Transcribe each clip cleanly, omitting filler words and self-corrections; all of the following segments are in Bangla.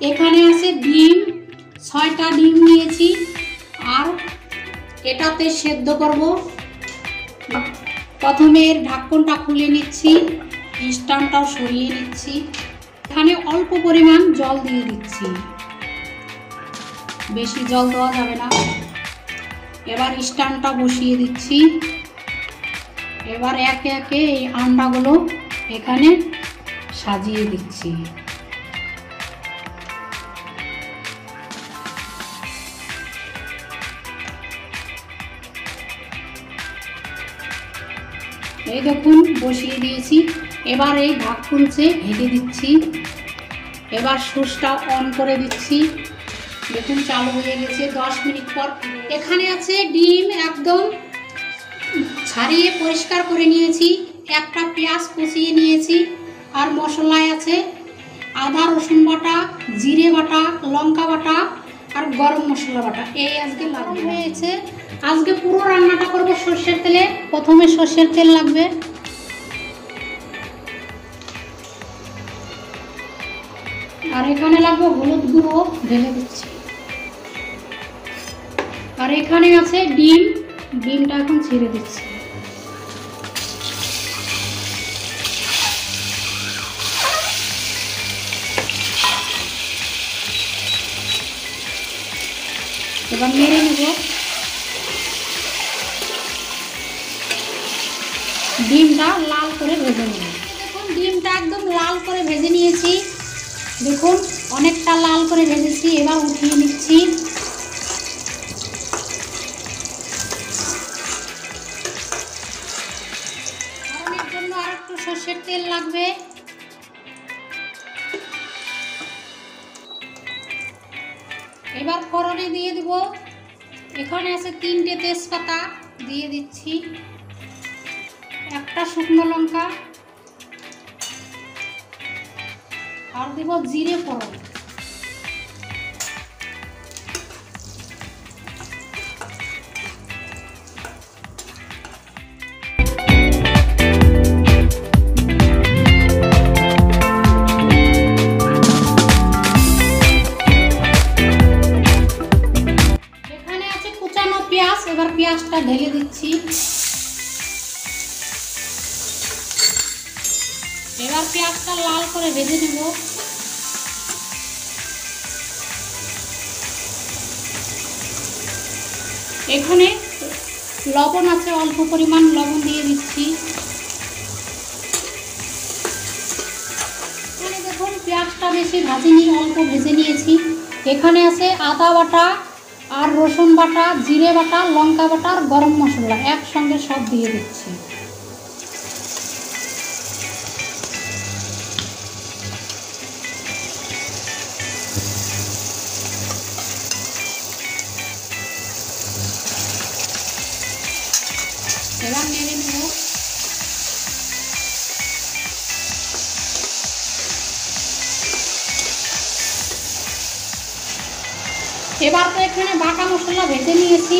এখানে আছে ডিম, 6টা ডিম নিয়েছি আর এটাতে সেদ্ধ করব। প্রথমে এর ঢাকনটা খুলে নিচ্ছি, স্ট্যান্ডটাও সরিয়ে নিচ্ছি। এখানে অল্প পরিমাণ জল দিয়ে দিচ্ছি, বেশি জল দেওয়া যাবে না। এবার স্ট্যান্ডটা বসিয়ে দিচ্ছি। এবার একে একে এই আন্ডাগুলো এখানে সাজিয়ে দিচ্ছি। এই দেখুন বসিয়ে দিয়েছি। এবার এই ঢাকনছে ঢেকে দিচ্ছি। এবার সুইচটা অন করে দিচ্ছি। দেখুন চালু হয়ে গেছে। 10 মিনিট পর এখানে আছে ডিম একদম ছাড়িয়ে পরিষ্কার করে নিয়েছি, একটা পেঁয়াজ কুচিয়ে নিয়েছি, আর মশলায় আছে আদা রসুন বাটা, জিরে বাটা, লঙ্কা বাটা আর গরম মশলা বাটা। এই আজকে লাগবে হয়েছে। আজকে পুরো রান্নাটা করব সর্ষের তেলে। প্রথমে সর্ষের তেল লাগবে, আর এখানে লাগবে হলুদ গুঁড়ো, ঢেলে দিচ্ছি। আর এখানে আছে ডিম, ডিমটা এখন ছেড়ে দিচ্ছি। এবার নেড়ে নেব। ডিমটা লাল করে ভেজে নেব। দেখুন ডিমটা একদম লাল করে ভেজে নিয়েছি। দেখুন অনেকটা লাল করে ভেজেছি। এবার উঠিয়ে নিচ্ছি। ফোড়নের জন্য আর একটু সর্ষের তেল লাগবে। এবার ফোড়নে দিয়ে দেব, এখানে আছে 3টে তেজপাতা দিয়ে দিচ্ছি, একটা শুকনো লঙ্কা, আর দেব জিরে ফোড়ন। এখানে আছে কুচানো পেঁয়াজ, এবার পেঁয়াজটা ঢেলে দিচ্ছি। এবার পেঁয়াজটা লাল করে ভেজে নেব। এখানে লবণ আছে, অল্প পরিমাণ লবণ দিয়ে দিচ্ছি। এখানে দেখুন পেঁয়াজটা বেশি ভাজিনি, অল্প ভেজে নিয়েছি। এখানে আছে আদা বাটা আর রসুন বাটা, জিরে বাটা, লঙ্কা বাটা আর গরম মশলা একসঙ্গে সব দিয়ে দিচ্ছি। এবার নেড়ে নেব। এবার তো এখানে বাটা মশলা ভেজে নিয়েছি।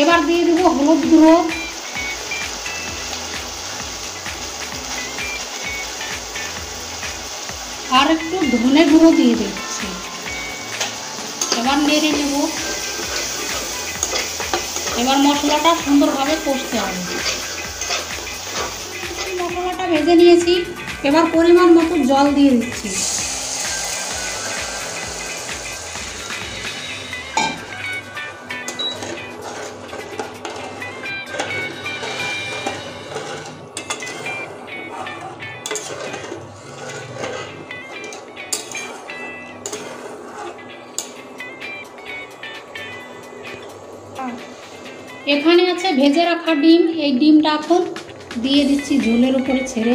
এবার দিয়ে দেবো হলুদ গুঁড়ো, আর একটু ধনে গুঁড়ো দিয়ে দিচ্ছি। এবার নেড়ে নেব। এবার মশলাটা সুন্দরভাবে কষতে হবে। মশলাটা ভেজে নিয়েছি। এবার পরিমাণ মতো জল দিয়ে দিচ্ছি। এখানে আছে ভেজে রাখা ডিম, এই ডিমটা এখন দিয়ে দিচ্ছি ঝোলের উপরে ছেড়ে।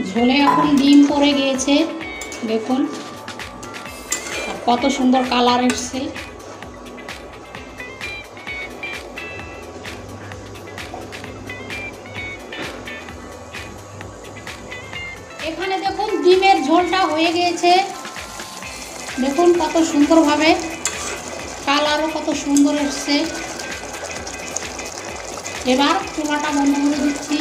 ঝোলে এখন ডিম পড়ে গিয়েছে, দেখুন কত সুন্দর কালার এসছে। এখানে দেখুন ডিমের ঝোলটা হয়ে গিয়েছে, দেখুন কত সুন্দরভাবে কালারও কত সুন্দর এসছে। এবার চুলাটা বন্ধ করে দিচ্ছি।